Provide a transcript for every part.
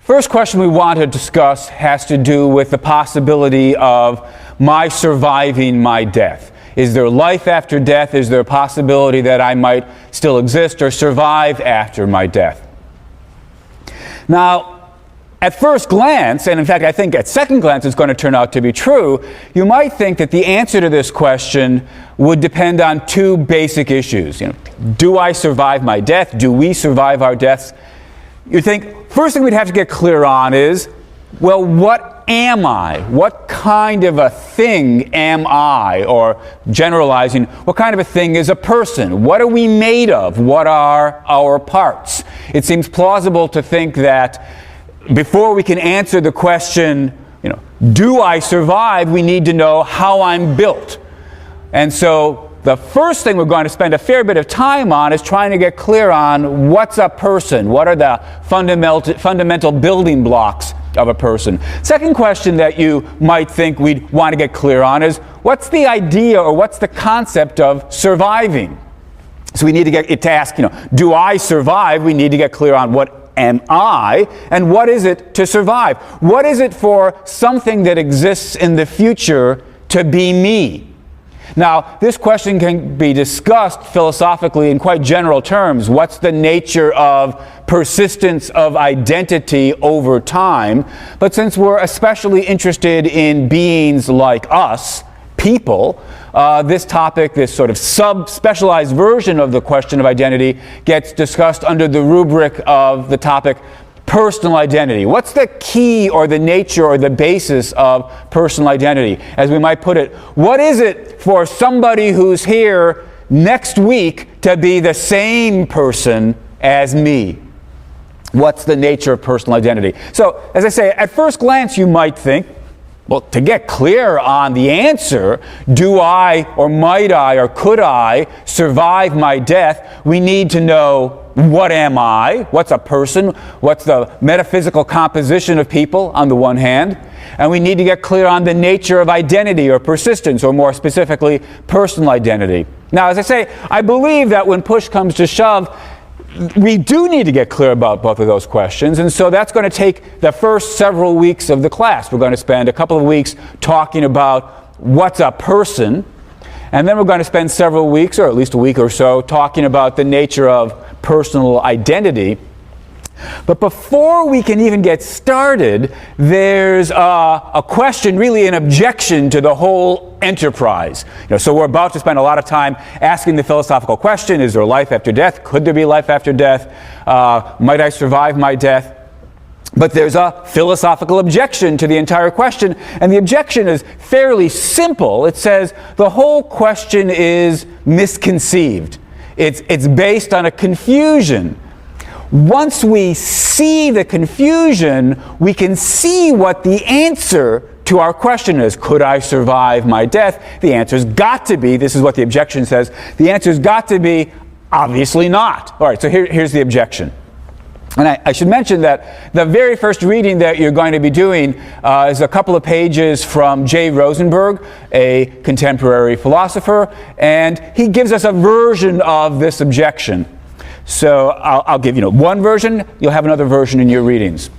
First question we want to discuss has to do with the possibility of my surviving my death. Is there life after death? Is there a possibility that I might still exist or survive after my death? Now, at first glance, and in fact I think at second glance it's going to turn out to be true, you might think that the answer to this question would depend on two basic issues. Do I survive my death? Do we survive our deaths? You think, first thing we'd have to get clear on is, well, what am I? What kind of a thing am I? Or generalizing, what kind of a thing is a person? What are we made of? What are our parts? It seems plausible to think that before we can answer the question, do I survive, we need to know how I'm built. And so the first thing we're going to spend a fair bit of time on is trying to get clear on what's a person. What are the fundamental building blocks of a person? Second question that you might think we'd want to get clear on is, what's the idea or what's the concept of surviving? So we need to get it to ask, do I survive? We need to get clear on what am I, and what is it to survive? What is it for something that exists in the future to be me? Now, this question can be discussed philosophically in quite general terms. What's the nature of persistence of identity over time? But since we're especially interested in beings like us, people, this topic, this sort of sub-specialized version of the question of identity, gets discussed under the rubric of the topic personal identity. What's the key or the nature or the basis of personal identity? As we might put it, what is it for somebody who's here next week to be the same person as me? What's the nature of personal identity? So, as I say, at first glance you might think, well, to get clear on the answer, do I or might I or could I survive my death, we need to know, what am I? What's a person? What's the metaphysical composition of people on the one hand? And we need to get clear on the nature of identity or persistence, or more specifically, personal identity. Now, as I say, I believe that when push comes to shove, we do need to get clear about both of those questions, and so that's going to take the first several weeks of the class. We're going to spend a couple of weeks talking about what's a person, and then we're going to spend several weeks, or at least a week or so, talking about the nature of personal identity. But before we can even get started, there's a question, really an objection to the whole enterprise. So we're about to spend a lot of time asking the philosophical question, is there life after death? Could there be life after death? Might I survive my death? But there's a philosophical objection to the entire question, and the objection is fairly simple. It says the whole question is misconceived. It's based on a confusion. Once we see the confusion, we can see what the answer to our question is. Could I survive my death? The answer's got to be, this is what the objection says, the answer's got to be, obviously not. All right, so here's the objection. And I should mention that the very first reading that you're going to be doing is a couple of pages from J. Rosenberg, a contemporary philosopher, and he gives us a version of this objection. So I'll give one version, you'll have another version in your readings.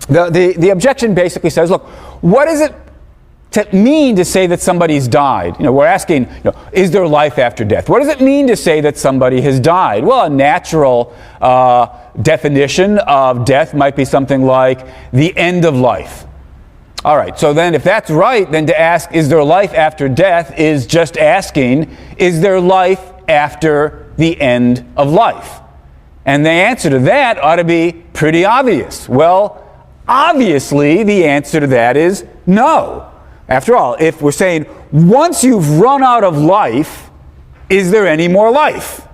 The objection basically says, look, what does it mean to say that somebody's died? We're asking, is there life after death? What does it mean to say that somebody has died? Well, a natural definition of death might be something like the end of life. All right, so then if that's right, then to ask, is there life after death, is just asking, is there life after the end of life? And the answer to that ought to be pretty obvious. Well, obviously the answer to that is no. After all, if we're saying, once you've run out of life, is there any more life?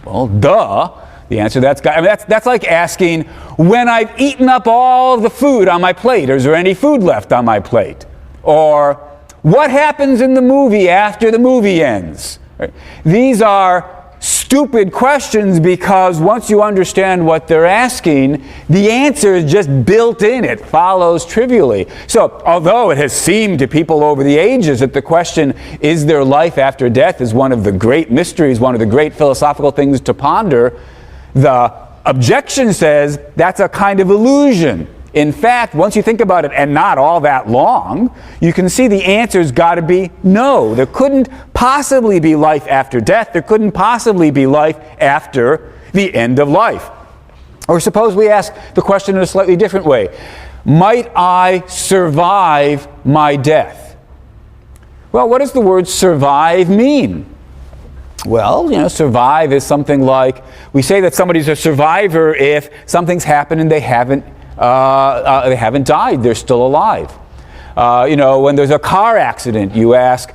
Well, duh. The answer to that's like asking, when I've eaten up all the food on my plate, is there any food left on my plate? Or, what happens in the movie after the movie ends? Right? These are stupid questions because once you understand what they're asking, the answer is just built in. It follows trivially. So, although it has seemed to people over the ages that the question, is there life after death, is one of the great mysteries, one of the great philosophical things to ponder, the objection says that's a kind of illusion. In fact, once you think about it, and not all that long, you can see the answer's got to be no. There couldn't possibly be life after death. There couldn't possibly be life after the end of life. Or suppose we ask the question in a slightly different way. Might I survive my death? Well, what does the word survive mean? Well, survive is something like, we say that somebody's a survivor if something's happened and they haven't died, they're still alive. When there's a car accident, you ask,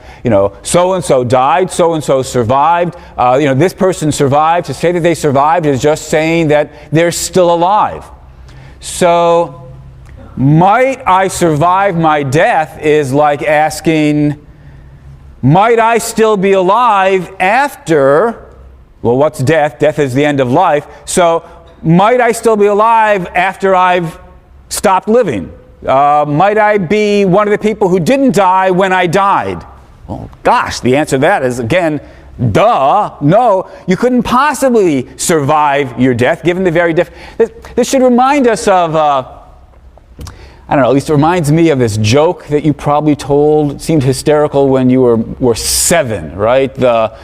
so-and-so died, so-and-so survived, this person survived. To say that they survived is just saying that they're still alive. So, might I survive my death is like asking, might I still be alive after, well, what's death? Death is the end of life. So, might I still be alive after I've stopped living? Might I be one of the people who didn't die when I died? Well, gosh, the answer to that is, again, duh, no. You couldn't possibly survive your death, given the very This should remind us of, I don't know, at least it reminds me of this joke that you probably told. It seemed hysterical when you were 7, right? The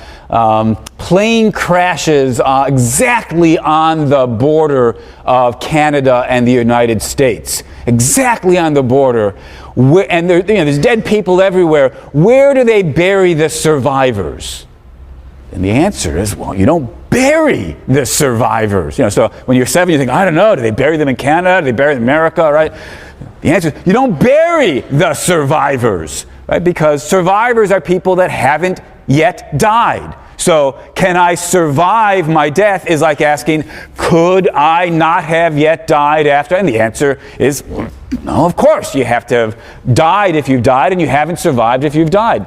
plane crashes exactly on the border of Canada and the United States. Exactly on the border. And there's dead people everywhere. Where do they bury the survivors? And the answer is, well, you don't bury the survivors. So when you're 7, you think, I don't know, do they bury them in Canada? Do they bury them in America, right? The answer is, you don't bury the survivors, right? Because survivors are people that haven't yet died. So, can I survive my death is like asking, could I not have yet died after? And the answer is, no, of course. You have to have died if you've died, and you haven't survived if you've died.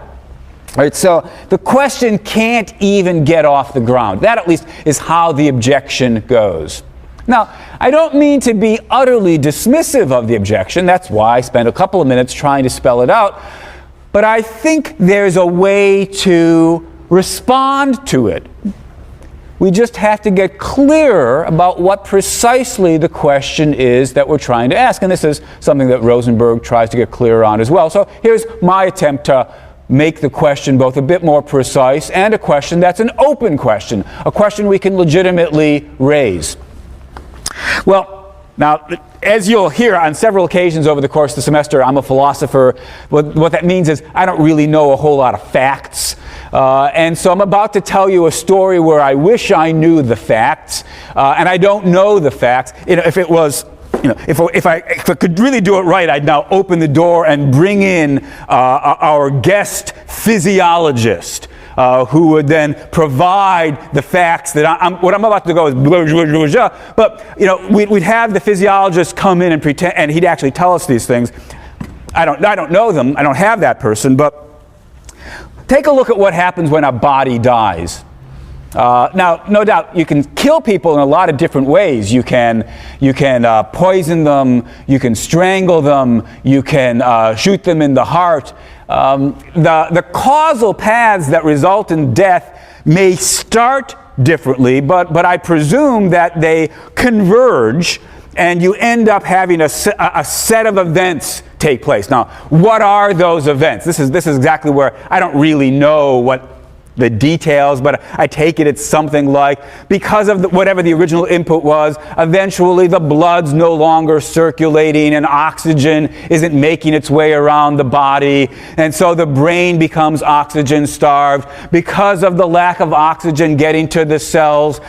Right, so the question can't even get off the ground. That at least is how the objection goes. Now, I don't mean to be utterly dismissive of the objection. That's why I spent a couple of minutes trying to spell it out. But I think there's a way to respond to it. We just have to get clearer about what precisely the question is that we're trying to ask. And this is something that Rosenberg tries to get clearer on as well. So here's my attempt to make the question both a bit more precise and a question that's an open question, a question we can legitimately raise. Well, now, as you'll hear on several occasions over the course of the semester, I'm a philosopher. What that means is I don't really know a whole lot of facts. And so I'm about to tell you a story where I wish I knew the facts, and I don't know the facts. If it was, if I could really do it right, I'd now open the door and bring in our guest physiologist, who would then provide the facts that what I'm about to go is blah, blah, blah, blah. But we'd have the physiologist come in and pretend, and he'd actually tell us these things. I don't know them. I don't have that person, but take a look at what happens when a body dies. Now, no doubt, you can kill people in a lot of different ways. You can poison them, you can strangle them, you can shoot them in the heart. The causal paths that result in death may start differently, but I presume that they converge, and you end up having a set of events take place. Now, what are those events? This is exactly where I don't really know what the details, but I take it it's something like, because of whatever the original input was, eventually the blood's no longer circulating and oxygen isn't making its way around the body, and so the brain becomes oxygen starved. Because of the lack of oxygen getting to the cells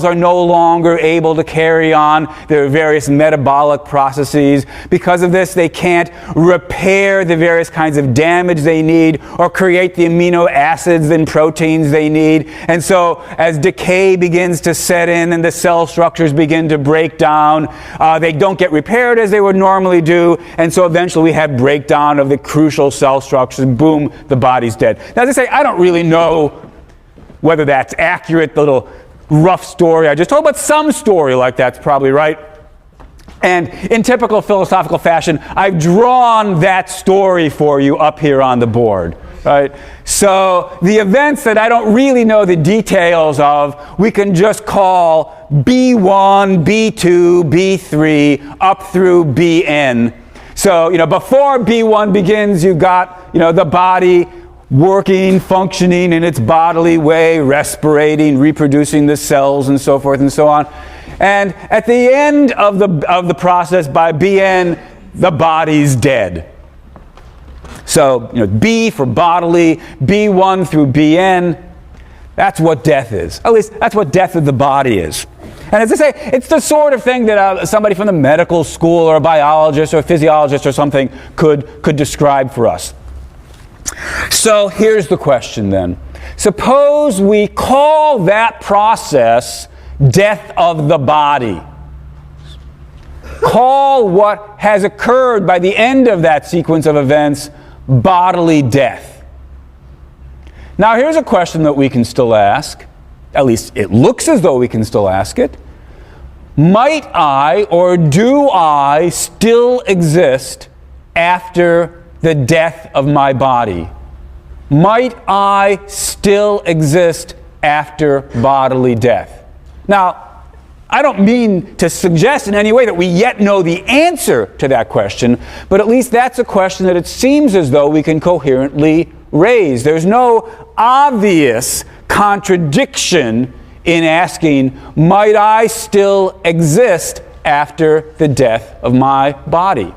are no longer able to carry on their various metabolic processes. Because of this, they can't repair the various kinds of damage they need or create the amino acids and proteins they need. And so as decay begins to set in and the cell structures begin to break down, they don't get repaired as they would normally do, and so eventually we have breakdown of the crucial cell structures, and boom, the body's dead. Now, as I say, I don't really know whether that's accurate, the little rough story I just told, but some story like that's probably right. And in typical philosophical fashion, I've drawn that story for you up here on the board. Right? So the events that I don't really know the details of, we can just call B1, B2, B3, up through Bn. So, before B1 begins, you've got, the body working, functioning in its bodily way, respirating, reproducing the cells, and so forth and so on. And at the end of the process, by Bn, the body's dead. So, B for bodily, B1 through Bn, that's what death is. At least that's what death of the body is. And as I say, it's the sort of thing that somebody from the medical school or a biologist or a physiologist or something could describe for us. So here's the question then. Suppose we call that process death of the body. Call what has occurred by the end of that sequence of events bodily death. Now here's a question that we can still ask. At least it looks as though we can still ask it. Might I or do I still exist after the death of my body? Might I still exist after bodily death? Now, I don't mean to suggest in any way that we yet know the answer to that question, but at least that's a question that it seems as though we can coherently raise. There's no obvious contradiction in asking, might I still exist after the death of my body?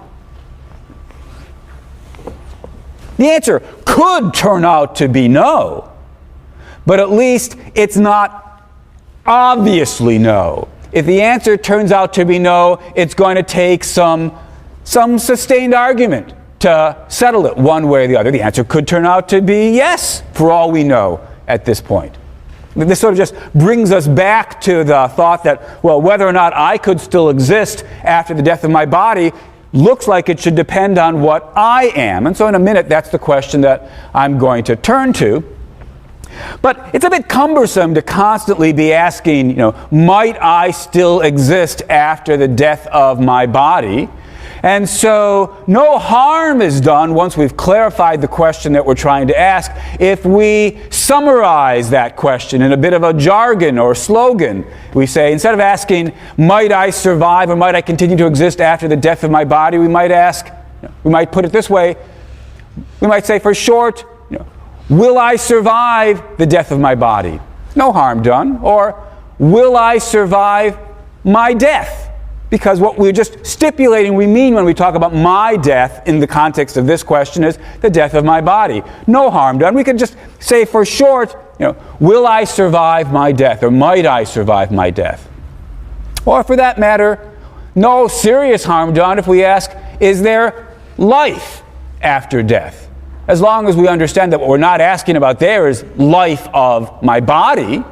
The answer could turn out to be no, but at least it's not obviously no. If the answer turns out to be no, it's going to take some sustained argument to settle it one way or the other. The answer could turn out to be yes, for all we know at this point. This sort of just brings us back to the thought that, well, whether or not I could still exist after the death of my body looks like it should depend on what I am. And so in a minute, that's the question that I'm going to turn to. But it's a bit cumbersome to constantly be asking, might I still exist after the death of my body? And so no harm is done once we've clarified the question that we're trying to ask if we summarize that question in a bit of a jargon or slogan. We say, instead of asking, might I survive or might I continue to exist after the death of my body, we might put it this way. We might say for short, will I survive the death of my body? No harm done. Or will I survive my death? Because what we're just stipulating we mean when we talk about my death in the context of this question is the death of my body. No harm done. We could just say for short, will I survive my death or might I survive my death? Or for that matter, no serious harm done if we ask, is there life after death? As long as we understand that what we're not asking about there is life of my body,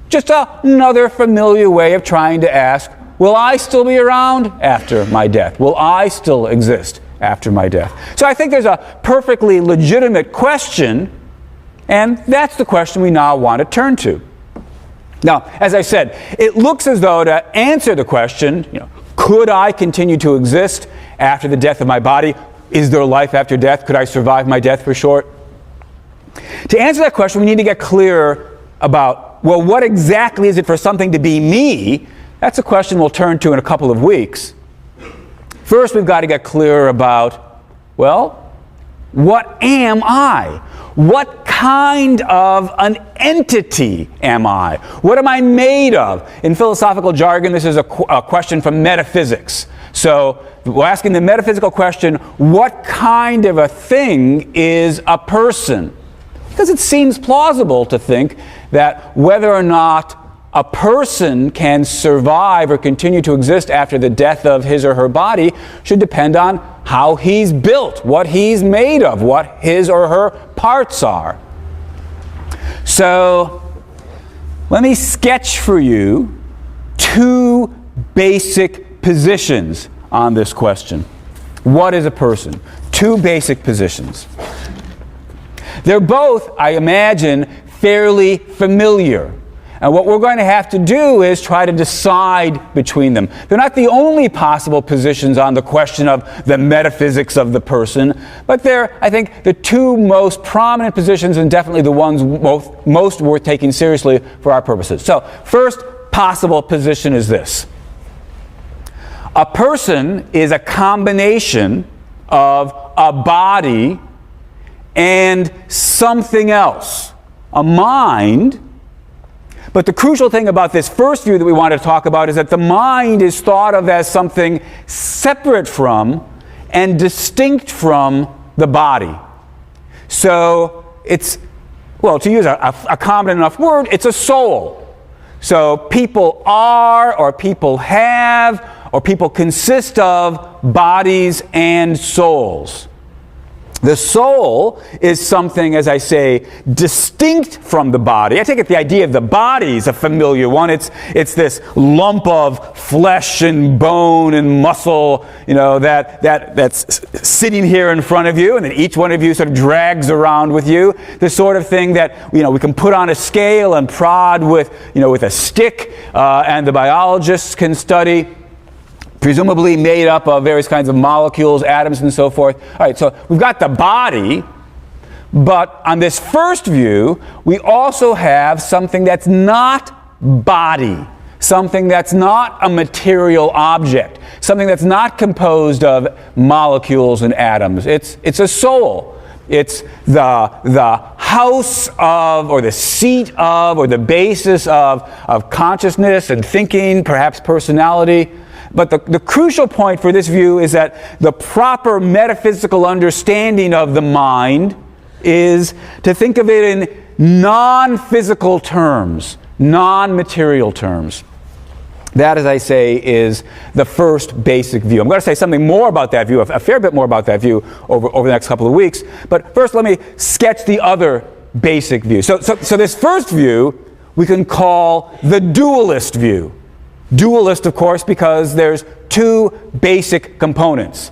just another familiar way of trying to ask, will I still be around after my death? Will I still exist after my death? So I think there's a perfectly legitimate question, and that's the question we now want to turn to. Now, as I said, it looks as though to answer the question, could I continue to exist after the death of my body? Is there life after death? Could I survive my death, for short? To answer that question, we need to get clear about, well, what exactly is it for something to be me? That's a question we'll turn to in a couple of weeks. First, we've got to get clear about, well, what am I? What kind of an entity am I? What am I made of? In philosophical jargon, this is a question from metaphysics. So we're asking the metaphysical question, what kind of a thing is a person? Because it seems plausible to think that whether or not a person can survive or continue to exist after the death of his or her body should depend on how he's built, what he's made of, what his or her parts are. So let me sketch for you two basic positions on this question. What is a person? Two basic positions. They're both, I imagine, fairly familiar. And what we're going to have to do is try to decide between them. They're not the only possible positions on the question of the metaphysics of the person, but they're, I think, the two most prominent positions and definitely the ones most worth taking seriously for our purposes. So, first, possible position is this. A person is a combination of a body and something else, a mind. But the crucial thing about this first view that we want to talk about is that the mind is thought of as something separate from and distinct from the body. So it's, well, to use a common enough word, it's a soul. So people are, or people have, or people consist of bodies and souls. The soul is something, as I say, distinct from the body. I take it the idea of the body is a familiar one. It's this lump of flesh and bone and muscle, that's sitting here in front of you, and then each one of you sort of drags around with you. The sort of thing that we can put on a scale and prod with a stick, and the biologists can study. Presumably made up of various kinds of molecules, atoms, and so forth. All right, so we've got the body, but on this first view, we also have something that's not body, something that's not a material object, something that's not composed of molecules and atoms. It's a soul. It's the house of, or the seat of, or the basis of consciousness and thinking, perhaps personality. But the crucial point for this view is that the proper metaphysical understanding of the mind is to think of it in non-physical terms, non-material terms. That, as I say, is the first basic view. I'm going to say something more about that view, a fair bit more about that view over the next couple of weeks. But first, let me sketch the other basic view. So this first view we can call the dualist view. Dualist, of course, because there's two basic components,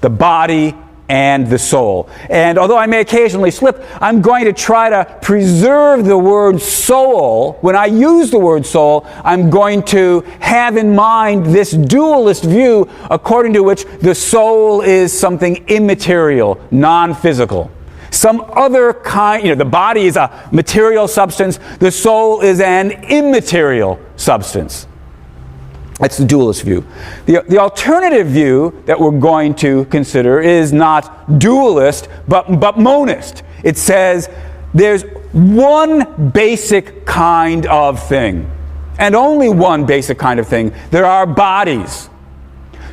the body and the soul. And although I may occasionally slip, I'm going to try to preserve the word soul. When I use the word soul, I'm going to have in mind this dualist view according to which the soul is something immaterial, non-physical. Some other kind, the body is a material substance, the soul is an immaterial substance. That's the dualist view. The alternative view that we're going to consider is not dualist, but monist. It says there's one basic kind of thing, and only one basic kind of thing. There are bodies.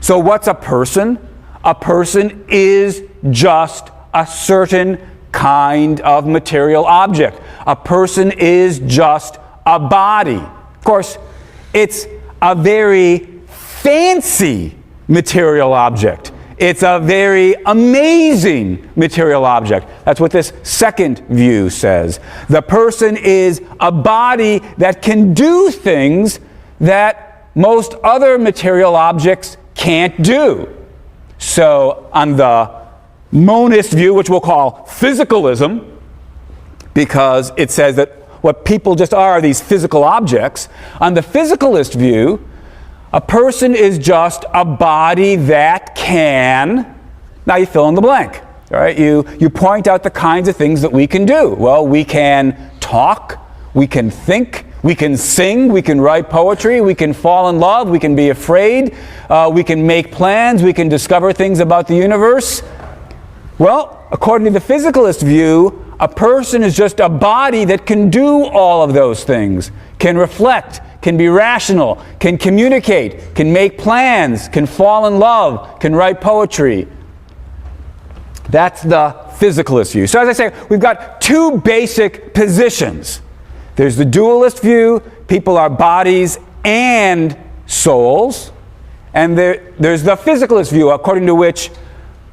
So what's a person? A person is just a certain kind of material object. A person is just a body. Of course, it's a very fancy material object. It's a very amazing material object. That's what this second view says. The person is a body that can do things that most other material objects can't do. So on the monist view, which we'll call physicalism, because it says that what people just are these physical objects. On the physicalist view, a person is just a body that can, now you fill in the blank, all right? You point out the kinds of things that we can do. Well, we can talk, we can think, we can sing, we can write poetry, we can fall in love, we can be afraid, we can make plans, we can discover things about the universe. Well, according to the physicalist view, a person is just a body that can do all of those things, can reflect, can be rational, can communicate, can make plans, can fall in love, can write poetry. That's the physicalist view. So as I say, we've got two basic positions. There's the dualist view, people are bodies and souls, and there's the physicalist view, according to which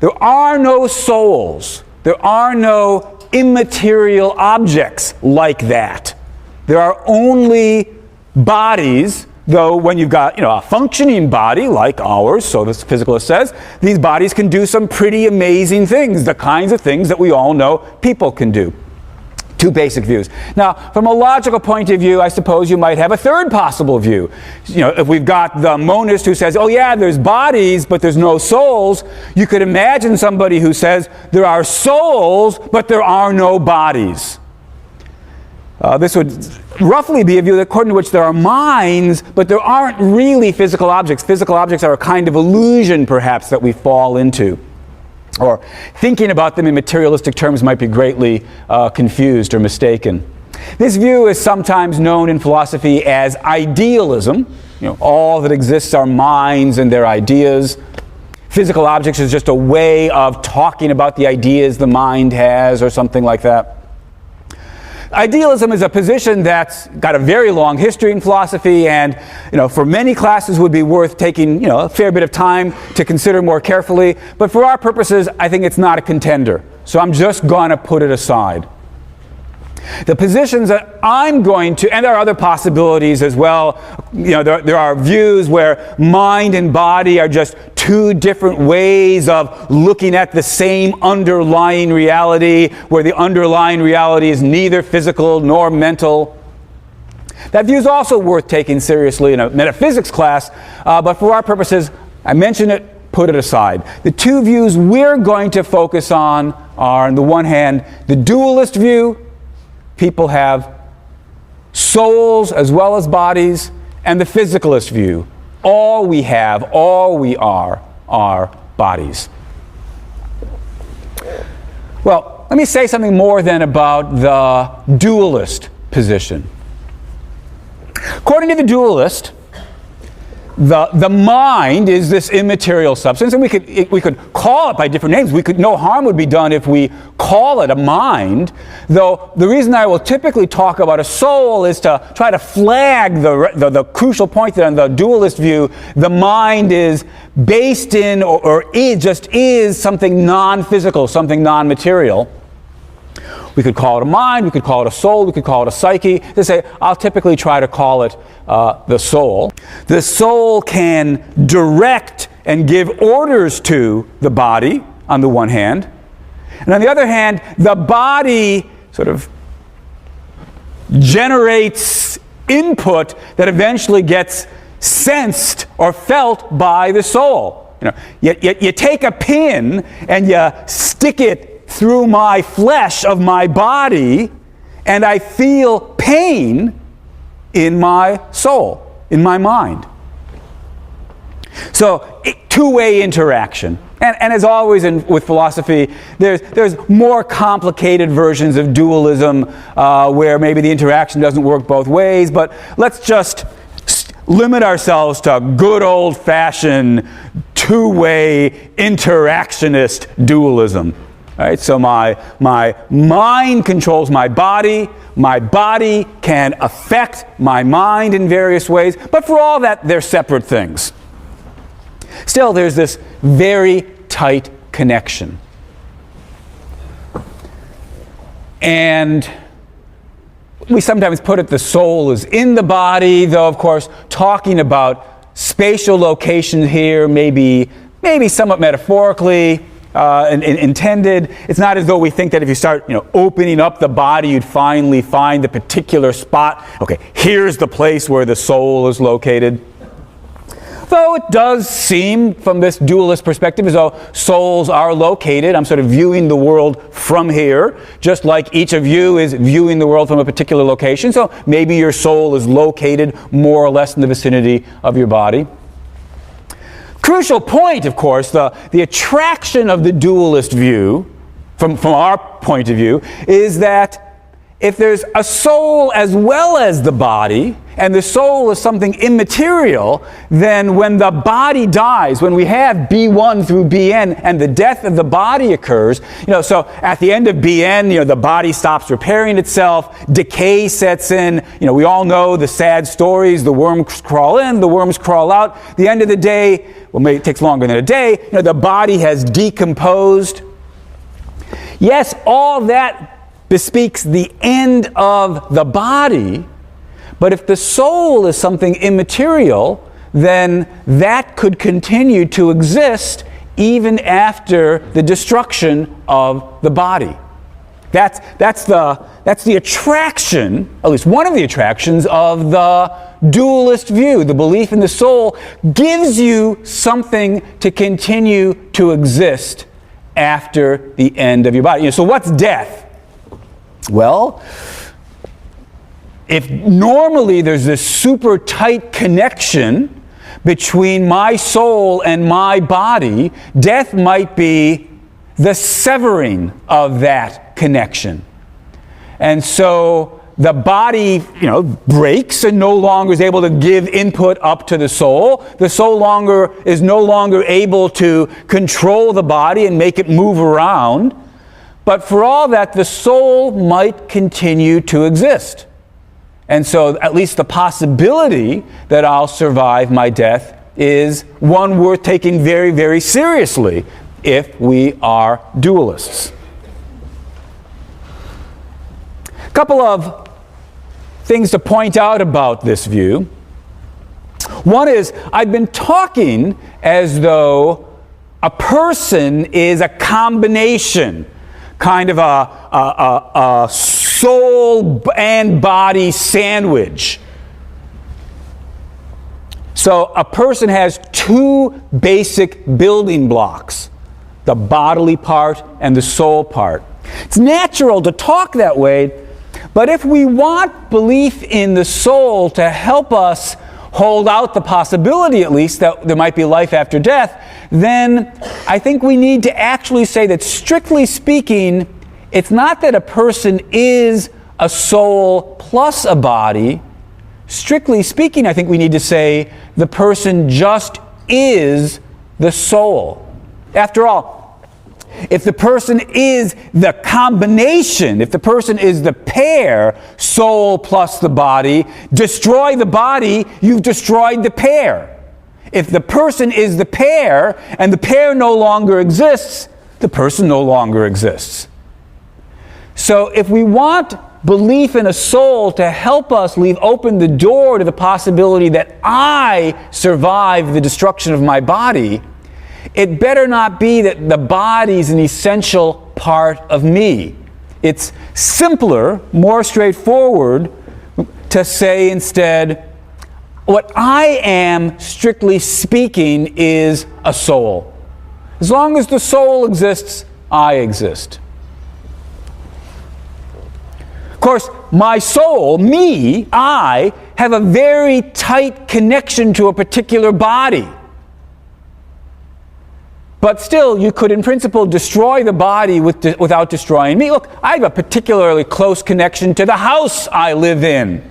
there are no souls, there are no immaterial objects like that. There are only bodies, though when you've got a functioning body like ours, so this physicalist says, these bodies can do some pretty amazing things, the kinds of things that we all know people can do. Two basic views. Now, from a logical point of view, I suppose you might have a third possible view. If we've got the monist who says, oh yeah, there's bodies, but there's no souls, you could imagine somebody who says, there are souls, but there are no bodies. This would roughly be a view according to which there are minds, but there aren't really physical objects. Physical objects are a kind of illusion, perhaps, that we fall into. Or thinking about them in materialistic terms might be greatly confused or mistaken. This view is sometimes known in philosophy as idealism. All that exists are minds and their ideas. Physical objects is just a way of talking about the ideas the mind has, or something like that. Idealism is a position that's got a very long history in philosophy, and for many classes would be worth taking a fair bit of time to consider more carefully. But for our purposes, I think it's not a contender. So I'm just going to put it aside. The positions that I'm going to, and there are other possibilities as well. There are views where mind and body are just two different ways of looking at the same underlying reality, where the underlying reality is neither physical nor mental. That view is also worth taking seriously in a metaphysics class, but for our purposes, I mention it, put it aside. The two views we're going to focus on are, on the one hand, the dualist view. People have souls as well as bodies, and the physicalist view. All we have, all we are bodies. Well, let me say something more then about the dualist position. According to the dualist, the mind is this immaterial substance, and we could call it by different names. No harm would be done if we call it a mind, though the reason I will typically talk about a soul is to try to flag the crucial point that in the dualist view, the mind is based in or is something non-physical, something non-material. We could call it a mind, we could call it a soul, we could call it a psyche. I'll typically try to call it the soul. The soul can direct and give orders to the body, on the one hand. And on the other hand, the body sort of generates input that eventually gets sensed or felt by the soul. You take a pin and you stick it through my flesh of my body, and I feel pain in my soul, in my mind. So, two-way interaction. And as always with philosophy, there's more complicated versions of dualism where maybe the interaction doesn't work both ways, but let's just limit ourselves to good old-fashioned two-way interactionist dualism. Right? So my mind controls my body can affect my mind in various ways, but for all that, they're separate things. Still, there's this very tight connection. And we sometimes put it the soul is in the body, though of course talking about spatial location here may be somewhat metaphorically intended. It's not as though we think that if you start opening up the body, you'd finally find the particular spot. Okay, here's the place where the soul is located. Though it does seem, from this dualist perspective, as though souls are located. I'm sort of viewing the world from here, just like each of you is viewing the world from a particular location. So maybe your soul is located more or less in the vicinity of your body. Crucial point, of course, the attraction of the dualist view, from our point of view, is that if there's a soul as well as the body, and the soul is something immaterial, then when the body dies, when we have B1 through Bn, and the death of the body occurs, so at the end of Bn, the body stops repairing itself, decay sets in, we all know the sad stories, the worms crawl in, the worms crawl out. At the end of the day, well, maybe it takes longer than a day, the body has decomposed. Yes, all that bespeaks the end of the body, but if the soul is something immaterial, then that could continue to exist even after the destruction of the body. That's the attraction, at least one of the attractions of the dualist view. The belief in the soul gives you something to continue to exist after the end of your body. So what's death? Well, if normally there's this super tight connection between my soul and my body, death might be the severing of that connection. And so the body, breaks and no longer is able to give input up to the soul. The soul is no longer able to control the body and make it move around. But for all that, the soul might continue to exist. And so at least the possibility that I'll survive my death is one worth taking very, very seriously if we are dualists. A couple of things to point out about this view. One is, I've been talking as though a person is a combination, kind of a soul and body sandwich. So a person has two basic building blocks, the bodily part and the soul part. It's natural to talk that way, but if we want belief in the soul to help us hold out the possibility, at least, that there might be life after death, then I think we need to actually say that, strictly speaking, it's not that a person is a soul plus a body. Strictly speaking, I think we need to say the person just is the soul. After all, if the person is the combination, if the person is the pair, soul plus the body, destroy the body, you've destroyed the pair. If the person is the pair and the pair no longer exists, the person no longer exists. So if we want belief in a soul to help us leave open the door to the possibility that I survive the destruction of my body, it better not be that the body is an essential part of me. It's simpler, more straightforward to say instead, what I am, strictly speaking, is a soul. As long as the soul exists, I exist. Of course, my soul, me, I, have a very tight connection to a particular body. But still, you could, in principle, destroy the body without destroying me. Look, I have a particularly close connection to the house I live in.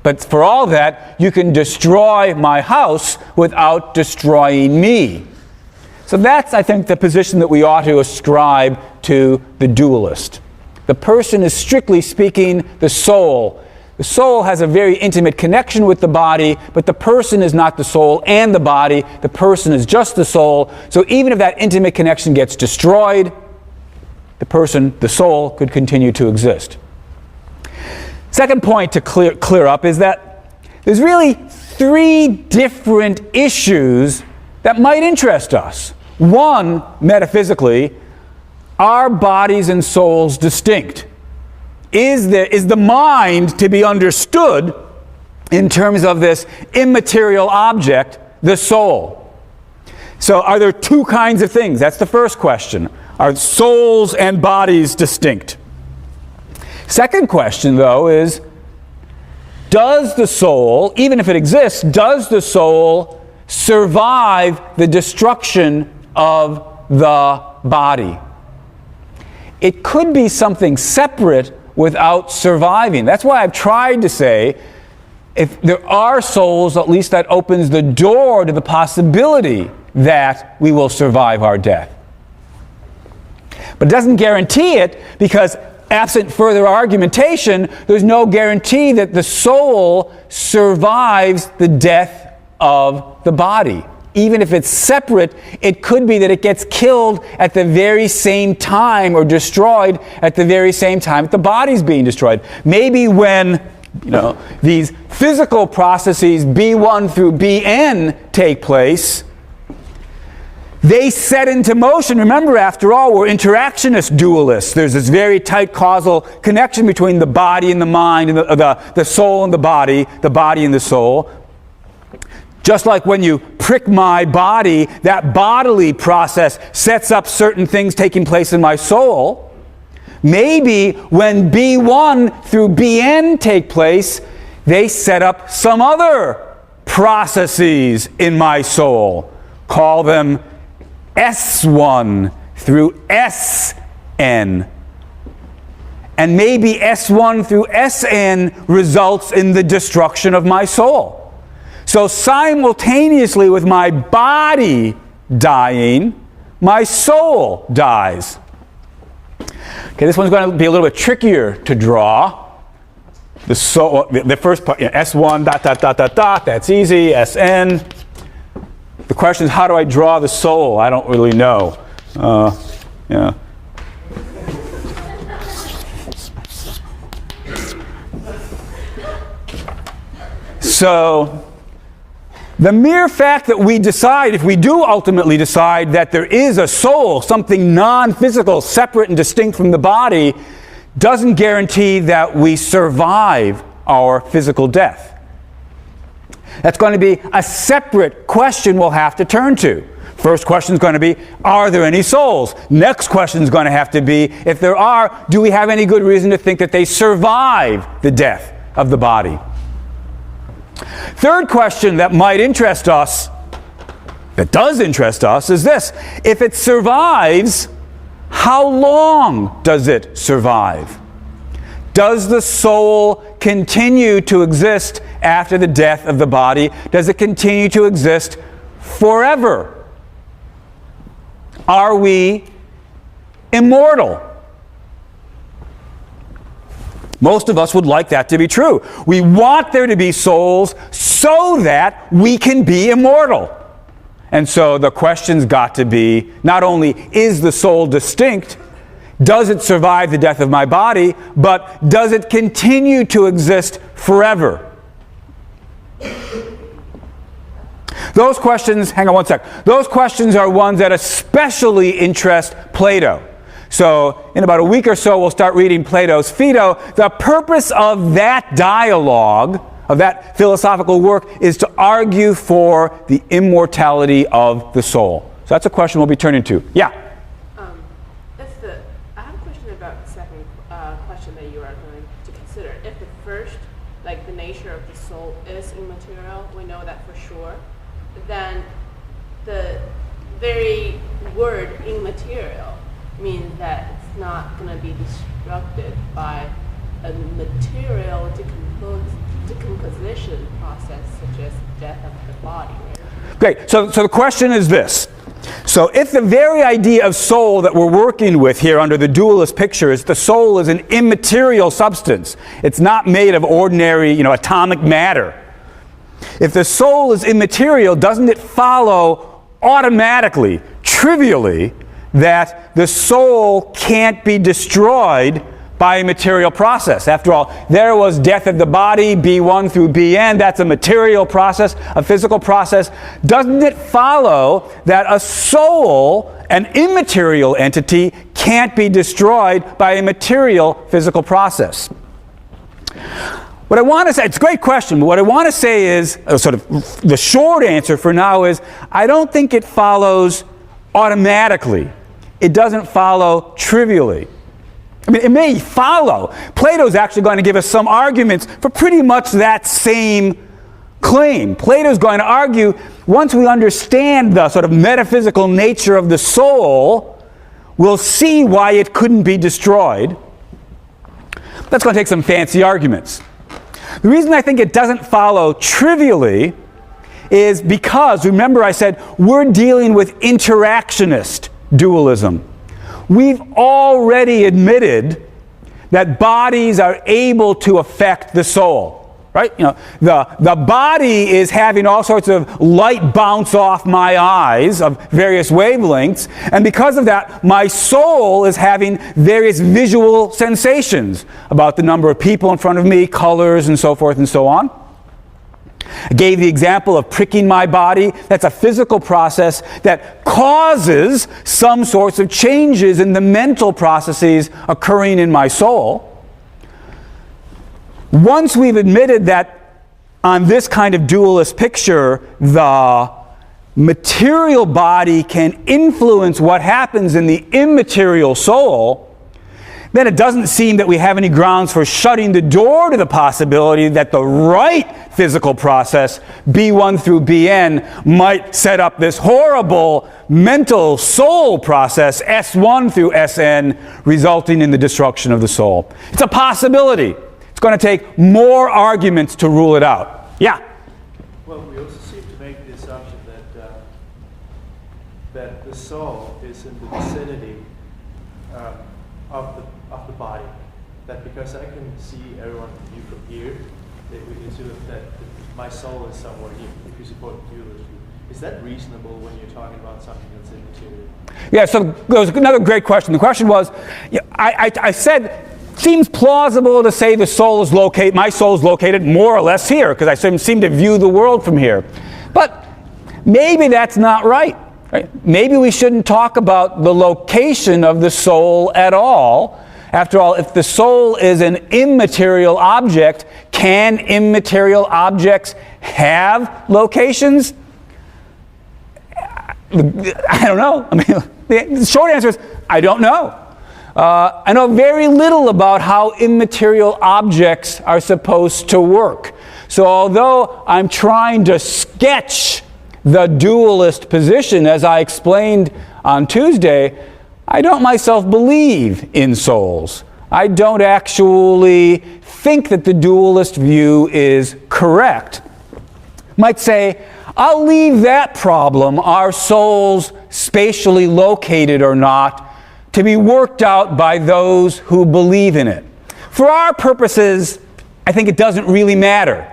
But for all that, you can destroy my house without destroying me. So that's, I think, the position that we ought to ascribe to the dualist. The person is, strictly speaking, the soul. The soul has a very intimate connection with the body, but the person is not the soul and the body. The person is just the soul. So even if that intimate connection gets destroyed, the person, the soul, could continue to exist. Second point to clear up is that there's really three different issues that might interest us. One, metaphysically, are bodies and souls distinct? Is the mind to be understood in terms of this immaterial object, the soul? So are there two kinds of things? That's the first question. Are souls and bodies distinct? Second question, though, is, does the soul, even if it exists, does the soul survive the destruction of the body? It could be something separate without surviving. That's why I've tried to say, if there are souls, at least that opens the door to the possibility that we will survive our death. But it doesn't guarantee it, because absent further argumentation, there's no guarantee that the soul survives the death of the body. Even if it's separate, it could be that it gets killed at the very same time or destroyed at the very same time that the body's being destroyed. Maybe when, these physical processes B1 through Bn take place, they set into motion. Remember, after all, we're interactionist dualists. There's this very tight causal connection between the body and the mind, and the soul and the body and the soul. Just like when you prick my body, that bodily process sets up certain things taking place in my soul. Maybe when B1 through Bn take place, they set up some other processes in my soul. Call them S1 through Sn. And maybe S1 through Sn results in the destruction of my soul. So simultaneously with my body dying, my soul dies. Okay, this one's going to be a little bit trickier to draw. The soul, the first part, S1 dot dot dot dot dot, that's easy. Sn. The question is, how do I draw the soul? I don't really know. Yeah. So, the mere fact that we decide, if we do ultimately decide that there is a soul, something non-physical, separate and distinct from the body, doesn't guarantee that we survive our physical death. That's going to be a separate question we'll have to turn to. First question is going to be, are there any souls? Next question is going to have to be, if there are, do we have any good reason to think that they survive the death of the body? Third question that might interest us, that does interest us, is this. If it survives, how long does it survive? Does the soul continue to exist after the death of the body? Does it continue to exist forever? Are we immortal? Most of us would like that to be true. We want there to be souls so that we can be immortal. And so the question's got to be, not only is the soul distinct, does it survive the death of my body, but does it continue to exist forever? Those questions, hang on one sec, those questions are ones that especially interest Plato. So in about a week or so, we'll start reading Plato's Phaedo. The purpose of that dialogue, of that philosophical work, is to argue for the immortality of the soul. So that's a question we'll be turning to. Yeah? I have a question about the second question that you are going to consider. If the first, like the nature of the soul is immaterial, we know that for sure, then the very word immaterial means that it's not going to be disrupted by a material decomposition process such as death of the body. Right? Great. So the question is this. So if the very idea of soul that we're working with here under the dualist picture is the soul is an immaterial substance, it's not made of ordinary, atomic matter. If the soul is immaterial, doesn't it follow automatically, trivially, that the soul can't be destroyed by a material process? After all, there was death of the body, B1 through Bn, that's a material process, a physical process. Doesn't it follow that a soul, an immaterial entity, can't be destroyed by a material physical process? What I want to say, it's a great question, but what I want to say is, sort of the short answer for now is, I don't think it follows automatically. It doesn't follow trivially. I mean, it may follow. Plato's actually going to give us some arguments for pretty much that same claim. Plato's going to argue, once we understand the sort of metaphysical nature of the soul, we'll see why it couldn't be destroyed. That's going to take some fancy arguments. The reason I think it doesn't follow trivially is because, remember I said, we're dealing with interactionist dualism. We've already admitted that bodies are able to affect the soul, right? The body is having all sorts of light bounce off my eyes of various wavelengths, and because of that, my soul is having various visual sensations about the number of people in front of me, colors, and so forth and so on. I gave the example of pricking my body. That's a physical process that causes some sorts of changes in the mental processes occurring in my soul. Once we've admitted that on this kind of dualist picture, the material body can influence what happens in the immaterial soul, then it doesn't seem that we have any grounds for shutting the door to the possibility that the right physical process, B1 through Bn, might set up this horrible mental soul process, S1 through Sn, resulting in the destruction of the soul. It's a possibility. It's going to take more arguments to rule it out. Yeah? Well, we also seem to make the assumption that the soul is in the vicinity of the body. That because I can see everyone view from here, that we assume that my soul is somewhere here, if you support the dualist view. Is that reasonable when you're talking about something that's immaterial? Yeah, so there was another great question. The question was, I said, seems plausible to say the soul is located, my soul is located more or less here, because I seem to view the world from here. But maybe that's not right. Maybe we shouldn't talk about the location of the soul at all. After all, if the soul is an immaterial object, can immaterial objects have locations? I don't know. I mean, the short answer is, I don't know. I know very little about how immaterial objects are supposed to work. So although I'm trying to sketch the dualist position, as I explained on Tuesday, I don't myself believe in souls. I don't actually think that the dualist view is correct. Might say, I'll leave that problem, are souls spatially located or not, to be worked out by those who believe in it. For our purposes, I think it doesn't really matter.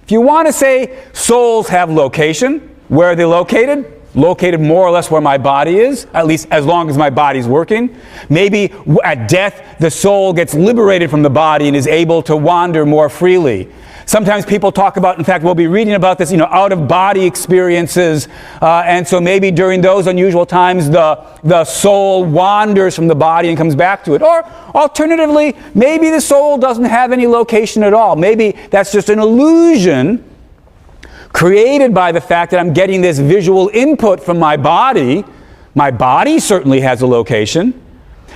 If you want to say souls have location, where are they located? Located more or less where my body is, at least as long as my body's working. Maybe at death, the soul gets liberated from the body and is able to wander more freely. Sometimes people talk about, in fact, we'll be reading about this, out-of-body experiences, and so maybe during those unusual times, the soul wanders from the body and comes back to it. Or, alternatively, maybe the soul doesn't have any location at all. Maybe that's just an illusion created by the fact that I'm getting this visual input from my body. My body certainly has a location.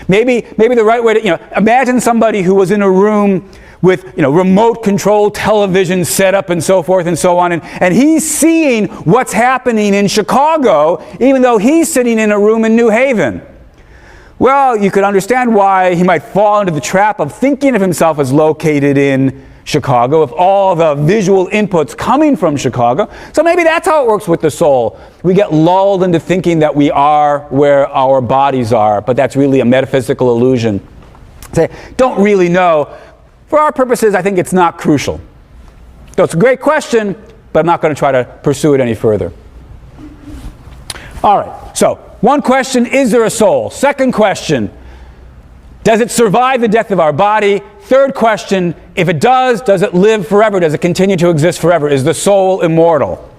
Maybe the right way to, imagine somebody who was in a room with, remote control television set up and so forth and so on, and he's seeing what's happening in Chicago, even though he's sitting in a room in New Haven. Well, you could understand why he might fall into the trap of thinking of himself as located in Chicago, if all the visual inputs coming from Chicago. So maybe that's how it works with the soul. We get lulled into thinking that we are where our bodies are, but that's really a metaphysical illusion. Say, don't really know. For our purposes, I think it's not crucial. So it's a great question, but I'm not going to try to pursue it any further. All right, so one question, is there a soul? Second question, does it survive the death of our body? Third question, if it does it live forever? Does it continue to exist forever? Is the soul immortal?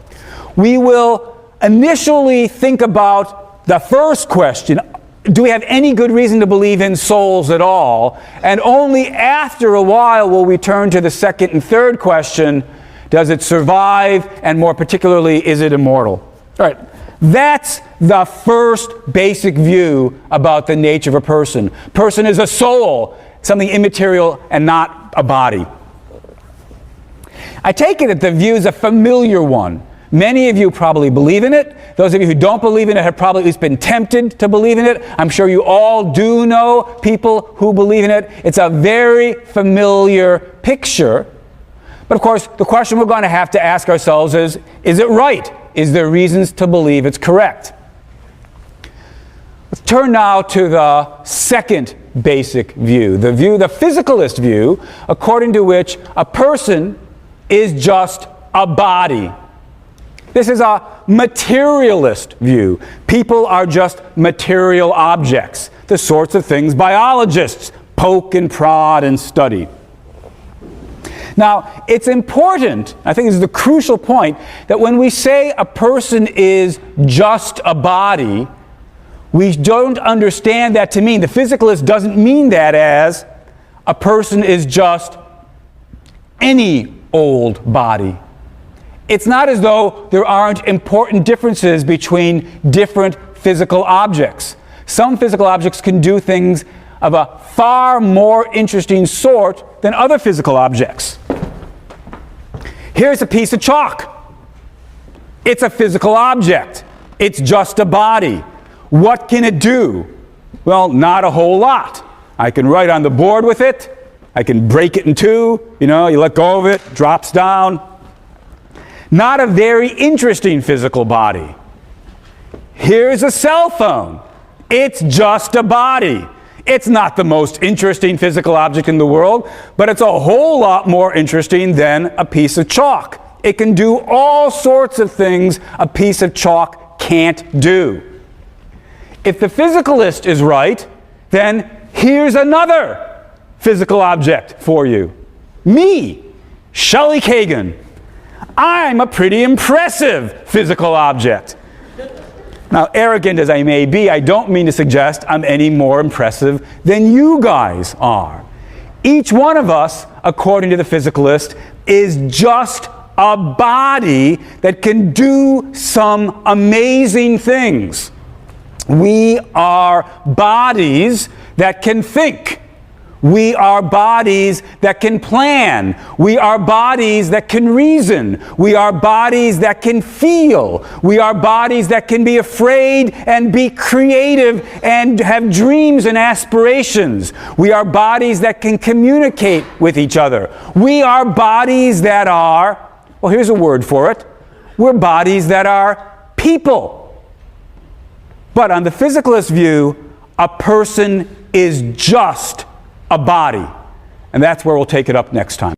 We will initially think about the first question, do we have any good reason to believe in souls at all? And only after a while will we turn to the second and third question, does it survive? And more particularly, is it immortal? All right. That's the first basic view about the nature of a person. Person is a soul, something immaterial and not a body. I take it that the view is a familiar one. Many of you probably believe in it. Those of you who don't believe in it have probably at least been tempted to believe in it. I'm sure you all do know people who believe in it. It's a very familiar picture. But of course, the question we're going to have to ask ourselves is it right? Is there reasons to believe it's correct? Let's turn now to the second basic view, the physicalist view, according to which a person is just a body. This is a materialist view. People are just material objects, the sorts of things biologists poke and prod and study. Now, it's important, I think this is the crucial point, that when we say a person is just a body, we don't understand that to mean, the physicalist doesn't mean that as a person is just any old body. It's not as though there aren't important differences between different physical objects. Some physical objects can do things of a far more interesting sort than other physical objects. Here's a piece of chalk. It's a physical object. It's just a body. What can it do? Well, not a whole lot. I can write on the board with it. I can break it in two. You let go of it, drops down. Not a very interesting physical body. Here's a cell phone. It's just a body. It's not the most interesting physical object in the world, but it's a whole lot more interesting than a piece of chalk. It can do all sorts of things a piece of chalk can't do. If the physicalist is right, then here's another physical object for you. Me, Shelley Kagan. I'm a pretty impressive physical object. Now, arrogant as I may be, I don't mean to suggest I'm any more impressive than you guys are. Each one of us, according to the physicalist, is just a body that can do some amazing things. We are bodies that can think. We are bodies that can plan. We are bodies that can reason. We are bodies that can feel. We are bodies that can be afraid and be creative and have dreams and aspirations. We are bodies that can communicate with each other. We are bodies that are, well, here's a word for it. We're bodies that are people. But on the physicalist view, a person is just a body. And that's where we'll take it up next time.